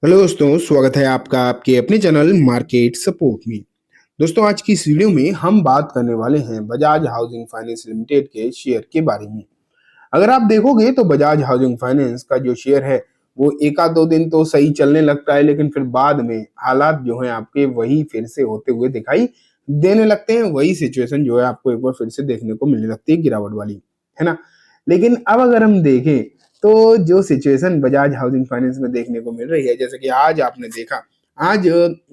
Hello दोस्तों, स्वागत है आपका आपके अपने चैनल मार्केट सपोर्ट में। दोस्तों, आज की इस वीडियो में हम बात करने वाले हैं बजाज हाउसिंग फाइनेंस लिमिटेड के शेयर के बारे में। अगर आप देखोगे तो बजाज हाउसिंग फाइनेंस का जो शेयर है वो एक आध दो दिन तो सही चलने लगता है, लेकिन फिर बाद में हालात जो है आपके वही फिर से होते हुए दिखाई देने लगते हैं। वही सिचुएशन जो है आपको एक बार फिर से देखने को मिलने लगती है, गिरावट वाली, है ना। लेकिन अब अगर हम देखें तो जो सिचुएशन बजाज हाउसिंग फाइनेंस में देखने को मिल रही है, जैसे कि आज आपने देखा, आज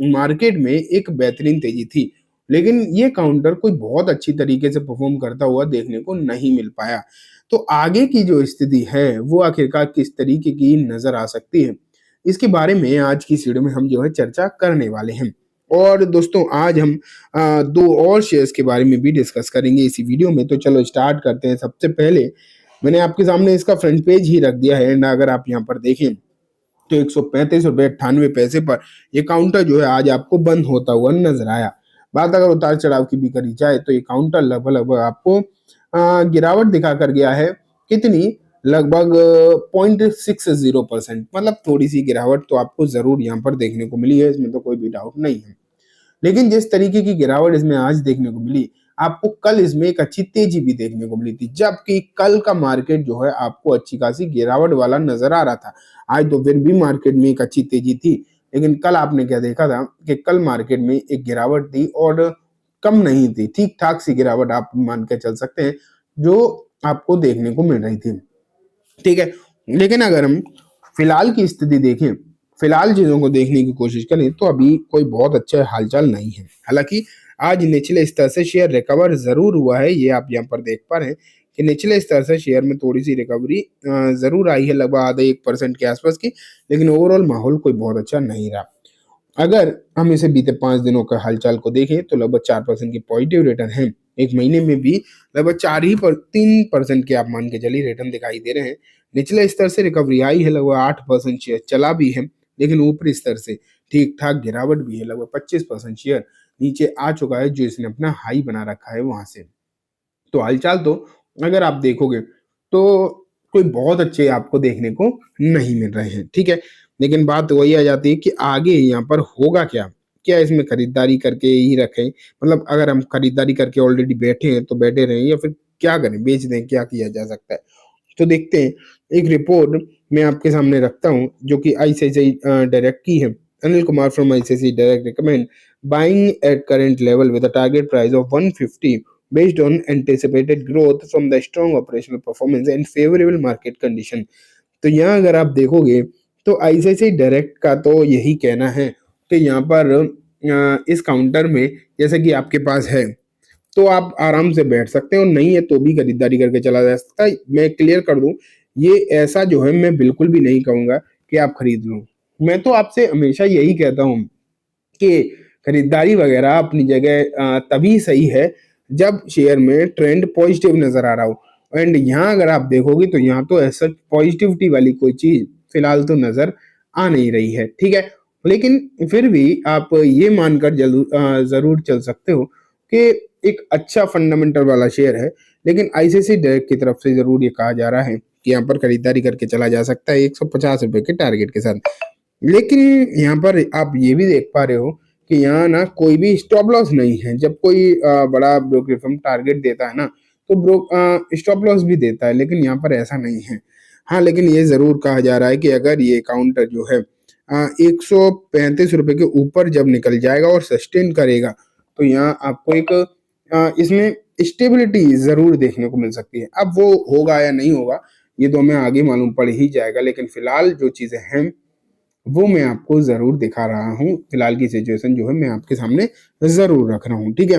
मार्केट में एक बेहतरीन तेजी थी, लेकिन ये काउंटर कोई बहुत अच्छी तरीके से परफॉर्म करता हुआ देखने को नहीं मिल पाया। तो आगे की जो स्थिति है वो आखिरकार किस तरीके की नजर आ सकती है, इसके बारे में आज की इस वीडियो में हम जो है चर्चा करने वाले हैं। और दोस्तों, आज हम दो और शेयर्स के बारे में भी डिस्कस करेंगे इसी वीडियो में। तो चलो स्टार्ट करते हैं। सबसे पहले मैंने आपके सामने इसका फ्रंट पेज ही रख दिया है, ना अगर आप यहाँ पर देखें तो 135 रुपए 98 पैसे पर ये काउंटर जो है आज आपको बंद होता हुआ नजर आया। बात अगर उतार चढ़ाव की भी करी जाए तो ये काउंटर लगभग लगभग आपको गिरावट दिखा कर गया है। कितनी? लगभग 0.60%, मतलब थोड़ी सी गिरावट तो आपको जरूर यहाँ पर देखने को मिली है, इसमें तो कोई भी डाउट नहीं है। लेकिन जिस तरीके की गिरावट इसमें आज देखने को मिली, आपको कल इसमें एक अच्छी तेजी भी देखने को मिली थी, जबकि कल का मार्केट जो है आपको अच्छी खासी गिरावट वाला नजर आ रहा था। आज तो फिर भी मार्केट में एक अच्छी तेजी थी, लेकिन कल आपने क्या देखा था कि कल मार्केट में एक गिरावट थी और कम नहीं थी, ठीक ठाक सी गिरावट आप मान के चल सकते हैं जो आपको देखने को मिल रही थी। ठीक है, लेकिन अगर हम फिलहाल की स्थिति देखें, फिलहाल चीजों को देखने की कोशिश करें तो अभी कोई बहुत अच्छा हालचाल नहीं है। हालांकि आज निचले स्तर से शेयर रिकवर जरूर हुआ है, ये आप यहाँ पर देख पा रहे हैं कि निचले स्तर से शेयर में थोड़ी सी रिकवरी जरूर आई है, लगभग आधे 1% के आसपास की। लेकिन ओवरऑल माहौल कोई बहुत अच्छा नहीं रहा। अगर हम इसे बीते 5 दिनों का हालचाल को देखें तो लगभग 4% की पॉजिटिव रिटर्न है। एक महीने में भी लगभग 3% के आप मान के चलिए रिटर्न दिखाई दे रहे हैं। निचले स्तर से रिकवरी आई है, लगभग 8% शेयर चला भी है, लेकिन ऊपरी स्तर से ठीक ठाक गिरावट भी है, लगभग 25% शेयर नीचे आ चुका है, जो इसने अपना हाई बना रखा है वहां से। तो हालचाल तो अगर आप देखोगे तो कोई बहुत अच्छे आपको देखने को नहीं मिल रहे हैं। ठीक है, लेकिन बात वही आ जाती है कि आगे यहाँ पर होगा क्या, क्या इसमें खरीदारी करके ही रखें, मतलब अगर हम खरीदारी करके ऑलरेडी बैठे हैं तो बैठे रहें, या फिर क्या करें, बेच दें, क्या किया जा सकता है। तो देखते हैं। एक रिपोर्ट मैं आपके सामने रखता हूँ जो कि आईसीआईसीआई डायरेक्ट की है। Anil Kumar from ICICI direct recommend buying at current level with a target price of 150 based on anticipated growth from the strong operational performance and favorable market condition। तो यहाँ अगर आप देखोगे तो आईसीआईसीआई डायरेक्ट का तो यही कहना है कि यहाँ पर इस काउंटर में जैसे कि आपके पास है तो आप आराम से बैठ सकते हैं, और नहीं है तो भी खरीदारी करके चला जा सकता है। मैं क्लियर कर दूं, ये ऐसा जो है मैं बिल्कुल भी नहीं कहूंगा कि आप खरीद लो। मैं तो आपसे हमेशा यही कहता हूँ कि खरीदारी वगैरह अपनी जगह तभी सही है जब शेयर में ट्रेंड पॉजिटिव नजर आ रहा हो। एंड यहाँ अगर आप देखोगे तो यहाँ तो ऐसा पॉजिटिविटी वाली कोई चीज फिलहाल तो नजर आ नहीं रही है। ठीक है, लेकिन फिर भी आप ये मानकर जरूर चल सकते हो कि एक अच्छा फंडामेंटल वाला शेयर है। लेकिन आईसीआईसीआई डायरेक्ट की तरफ से जरूर ये कहा जा रहा है कि यहाँ पर खरीदारी करके चला जा सकता है 150 रुपए के टारगेट के साथ। लेकिन यहाँ पर आप ये भी देख पा रहे हो कि यहाँ ना कोई भी स्टॉप लॉस नहीं है। जब कोई बड़ा ब्रोकरेज फर्म टारगेट देता है ना तो स्टॉप लॉस भी देता है, लेकिन यहाँ पर ऐसा नहीं है। हाँ, लेकिन ये जरूर कहा जा रहा है कि अगर ये काउंटर जो है 135 रुपए के ऊपर जब निकल जाएगा और सस्टेन करेगा तो यहाँ आपको एक इसमें स्टेबिलिटी जरूर देखने को मिल सकती है। अब वो होगा या नहीं होगा ये तो हमें आगे मालूम पड़ ही जाएगा, लेकिन फिलहाल जो चीजें हैं वो मैं आपको जरूर दिखा रहा हूँ। फिलहाल की सिचुएशन जो है मैं आपके सामने जरूर रख रहा हूँ। ठीक है,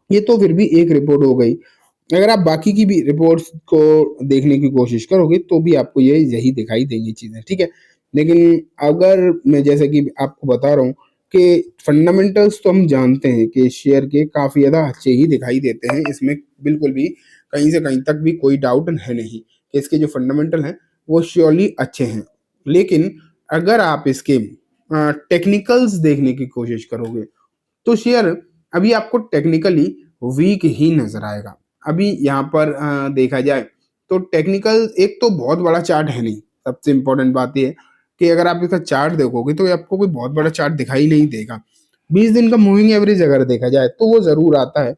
ये तो फिर भी एक रिपोर्ट हो गई। अगर आप बाकी की भी रिपोर्ट्स को देखने की कोशिश करोगे तो भी आपको ये यही दिखाई देंगी चीजें। ठीक है, लेकिन अगर मैं जैसे कि आपको बता रहा हूँ कि फंडामेंटल्स तो हम जानते हैं कि शेयर के काफी ज्यादा अच्छे ही दिखाई देते हैं, इसमें बिल्कुल भी कहीं से कहीं तक भी कोई डाउट है नहीं कि इसके जो फंडामेंटल हैं वो श्योरली अच्छे हैं। लेकिन अगर आप इसके टेक्निकल्स देखने की कोशिश करोगे तो शेयर अभी आपको टेक्निकली वीक ही नजर आएगा। अभी यहाँ पर देखा जाए तो टेक्निकल एक तो बहुत बड़ा चार्ट है नहीं। सबसे इंपॉर्टेंट बात यह है कि अगर आप इसका चार्ट देखोगे तो ये आपको कोई बहुत बड़ा चार्ट दिखाई नहीं देगा। 20 दिन का मूविंग एवरेज अगर देखा जाए तो वो ज़रूर आता है।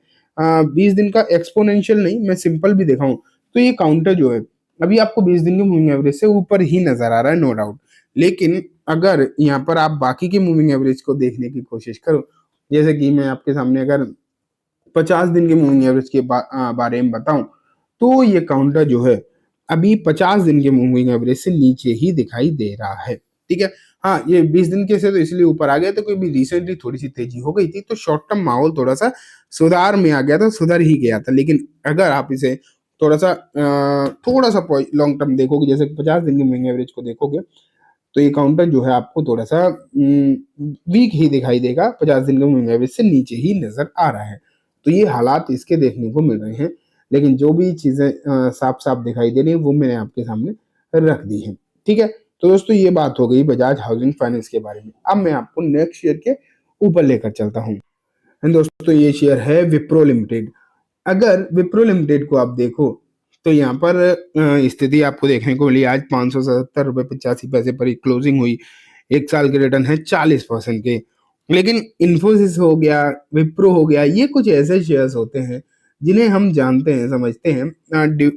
20 दिन का एक्सपोनेंशियल नहीं, मैं सिंपल भी दिखाऊँ तो ये काउंटर जो है अभी आपको 20 दिन के मूविंग एवरेज से ऊपर ही नज़र आ रहा है, नो डाउट। लेकिन अगर यहाँ पर आप बाकी के मूविंग एवरेज को देखने की कोशिश करो, जैसे कि मैं आपके सामने अगर 50 दिन के मूविंग एवरेज के बारे में बताऊं, तो ये काउंटर जो है अभी 50 दिन के मूविंग एवरेज से नीचे ही दिखाई दे रहा है। ठीक है, हाँ ये 20 दिन के से तो इसलिए ऊपर आ गया तो क्योंकि रिसेंटली थोड़ी सी तेजी हो गई थी, तो शॉर्ट टर्म माहौल थोड़ा सा सुधार में आ गया था, सुधर ही गया था। लेकिन अगर आप इसे थोड़ा सा लॉन्ग टर्म देखोगे, जैसे 50 दिन के मूविंग एवरेज को देखोगे, तो ये काउंटर जो है आपको थोड़ा सा वीक ही दिखाई देगा, 50 दिन के मूविंग एवरेज से नीचे ही नजर आ रहा है। तो ये हालात इसके देखने को मिल रहे हैं। लेकिन जो भी चीजें साफ साफ दिखाई दे रही है वो मैंने आपके सामने रख दी है। ठीक है, तो दोस्तों ये बात हो गई बजाज हाउसिंग फाइनेंस के बारे में। अब मैं आपको नेक्स्ट शेयर के ऊपर लेकर चलता हूँ। दोस्तों ये शेयर है विप्रो लिमिटेड। अगर विप्रो लिमिटेड को आप देखो तो यहाँ पर स्थिति आपको देखने को मिली, आज 577 रुपये 85 पैसे पर ही क्लोजिंग हुई। एक साल के रिटर्न है 40% के। लेकिन इन्फोसिस हो गया, विप्रो हो गया, ये कुछ ऐसे शेयर्स होते हैं जिन्हें हम जानते हैं, समझते हैं,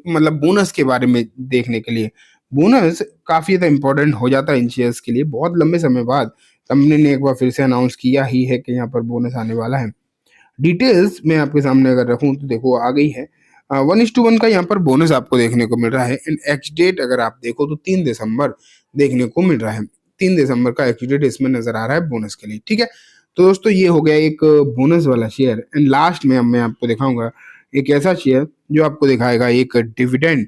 मतलब बोनस के बारे में देखने के लिए। बोनस काफी ज्यादा इंपॉर्टेंट हो जाता है इन शेयर्स के लिए। बहुत लंबे समय बाद कंपनी ने एक बार फिर से अनाउंस किया ही है कि यहाँ पर बोनस आने वाला है। डिटेल्स मैं आपके सामने अगर रखूं तो देखो आ गई है। 1:1 का यहाँ पर बोनस आपको देखने को मिल रहा है। एंड एक्स डेट अगर आप देखो तो 3 दिसंबर देखने को मिल रहा है। 3 दिसंबर का एक्स डेट इसमें नजर आ रहा है बोनस के लिए। ठीक है, तो दोस्तों ये हो गया एक बोनस वाला शेयर। एंड लास्ट में अब मैं आपको दिखाऊंगा एक ऐसा शेयर जो आपको दिखाएगा एक डिविडेंड।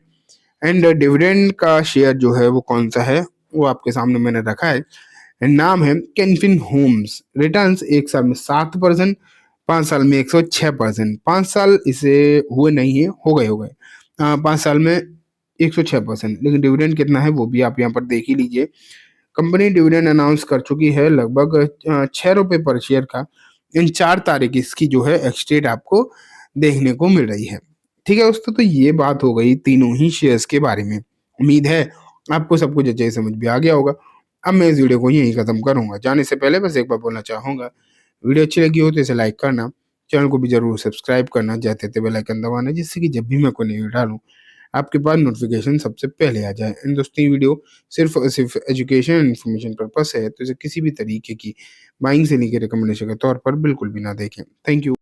एंड डिविडेंड का शेयर जो है वो कौन सा है वो आपके सामने मैंने रखा है। नाम है कैनफिन होम्स। रिटर्न्स एक साल में 7%, 5 साल में 106%। 5 साल इसे हुए नहीं है, हो गए 5 साल में 106%। लेकिन डिविडेंड कितना है वो भी आप यहाँ पर देख ही लीजिए। कंपनी डिविडेंड अनाउंस कर चुकी है लगभग 6 रुपये पर शेयर का। इन 4 तारीख इसकी जो है एक्सटेट आपको देखने को मिल रही है। ठीक है दोस्तों, तो ये बात हो गई तीनों ही शेयर्स के बारे में। उम्मीद है आपको सब कुछ अच्छे समझ में आ गया होगा। अब मैं इस वीडियो को यहीं खत्म करूंगा। जाने से पहले बस एक बार बोलना चाहूंगा, वीडियो अच्छी लगी हो तो इसे लाइक करना, चैनल को भी जरूर सब्सक्राइब करना, जाते थे बेल आइकन दबाना, जिससे कि जब भी मैं कोई नई वीडियो डालूं आपके पास नोटिफिकेशन सबसे पहले आ जाए। इन दोस्तों ये वीडियो सिर्फ और सिर्फ एजुकेशन इन्फॉर्मेशन पर्पस है, तो इसे किसी भी तरीके की बाइंग से लेकर रिकमेंडेशन के तौर पर बिल्कुल भी ना देखें। Thank you.